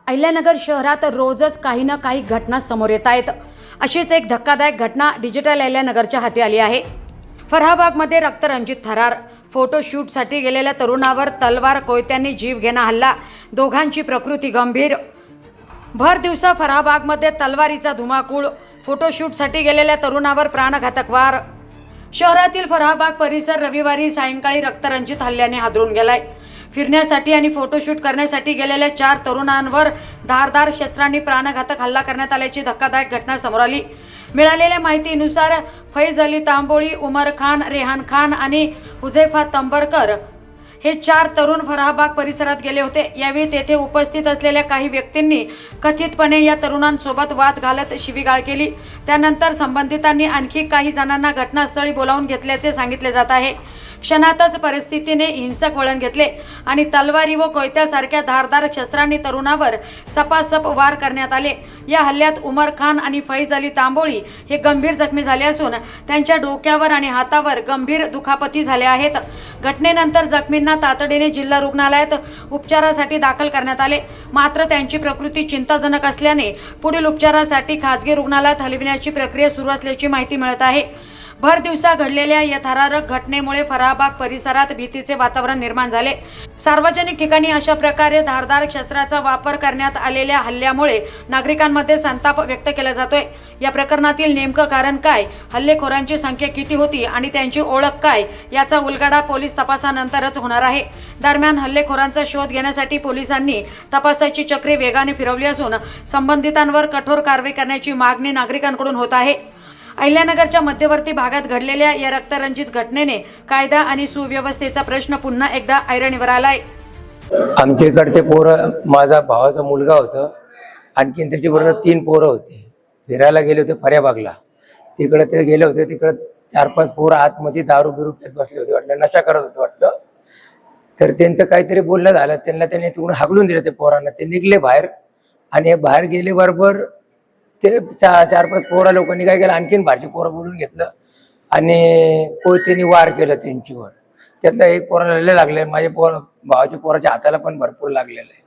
अहिल्यानगर शहरात रोजच काही ना काही घटना समोर येत आहेत। अशीच एक धक्कादायक घटना डिजिटल अहिल्यानगरच्या हाती आली आहे। फराहबागमध्ये रक्तरंजित थरार, फोटोशूटसाठी गेलेल्या तरुणावर तलवार कोयत्यांनी जीवघेणा हल्ला, दोघांची प्रकृती गंभीर। भर दिवसा फराहबागमध्ये तलवारीचा धुमाकूळ, फोटोशूटसाठी गेलेल्या तरुणावर प्राणघातक वार। शहरातील फराहबाग परिसर रविवारी सायंकाळी रक्तरंजित हल्ल्याने हादरून गेलाय। फिरण्यासाठी आणि फोटोशूट करण्यासाठी गेलेल्या 4 तरुणांवर धारदार शस्त्रांनी प्राणघातक हल्ला करण्यात आल्याची धक्कादायक घटना समोर आली। मिळालेल्या माहितीनुसार फैज अली तांबोळी, उमर खान, रेहान खान आणि हुझैफा तंबरकर हे 4 तरुण फराहबाग परिसरात गेले होते। यावेळी तेथे उपस्थित असलेल्या काही व्यक्तींनी कथितपणे या तरुणांसोबत वाद घालत शिवीगाळ केली। त्यानंतर संबंधितांनी आणखी काही जणांना घटनास्थळी बोलावून घेतल्याचे सांगितले जात आहे। क्षणातच परिस्थितीने हिंसक वळण घेतले आणि तलवारी व कोयत्यासारख्या धारदार शस्त्रांनी तरुणावर सपासप वार करण्यात आले। या हल्ल्यात उमर खान आणि फैज अली तांबोळी हे गंभीर जखमी झाले असून त्यांच्या डोक्यावर आणि हातावर गंभीर दुखापती झाल्या आहेत। घटनेनंतर जखमींना तातडीने जिल्हा रुग्णालयात उपचारासाठी दाखल करण्यात आले, मात्र त्यांची प्रकृती चिंताजनक असल्याने पुढील उपचारासाठी खासगी रुग्णालयात हलविण्याची प्रक्रिया सुरू असल्याची माहिती मिळत आहे। भर दिवसा घडलेल्या या थरारक घटनेमुळे फराहबाग परिसरात भीतीचे वातावरण निर्माण झाले। सार्वजनिक ठिकाणी अशा प्रकारे धारदार शस्त्राचा वापर करण्यात आलेल्या हल्ल्यामुळे नागरिकांमध्ये संताप व्यक्त केला जातोय। या प्रकरणातील नेमकं कारण काय, हल्लेखोरांची संख्या किती होती आणि त्यांची ओळख काय, याचा उलगडा पोलीस तपासानंतरच होणार आहे। दरम्यान हल्लेखोरांचा शोध घेण्यासाठी पोलिसांनी तपासाची चक्रे वेगाने फिरवली असून संबंधितांवर कठोर कारवाई करण्याची मागणी नागरिकांकडून होत आहे। अहिल्यानगरच्या मध्यवर्ती भागात घडलेल्या या रक्तरंजित घटनेने कायदा आणि सुव्यवस्थेचा प्रश्न पुन्हा एकदा ऐरणीवर आलाय। आमच्या इकडचे पोरं, माझा भावाचा मुलगा होता, आणखीन त्याची बरोबर 3 पोरं होते। फिरायला गेले होते फराहबागला। तिकडे ते गेले होते, तिकडे 4-5 पोरं आतमध्ये दारू बिरू पित बसले होते, वाटलं नशा करत होते वाटलं। तर त्यांचं काहीतरी बोलणं झालं, त्यांनी तिकडून हाकलून दिलं ते पोरांना। ते निघले बाहेर आणि बाहेर गेले बरोबर ते 4-5 पोरा लोकांनी काय केलं, आणखीन बाहेरचे पोरं बोलून घेतलं आणि कोयत्याने वार केलं त्यांच्यावर। त्यातलं एक पोराला लागले, माझ्या भावाच्या पोराच्या हाताला पण भरपूर लागलेलं आहे।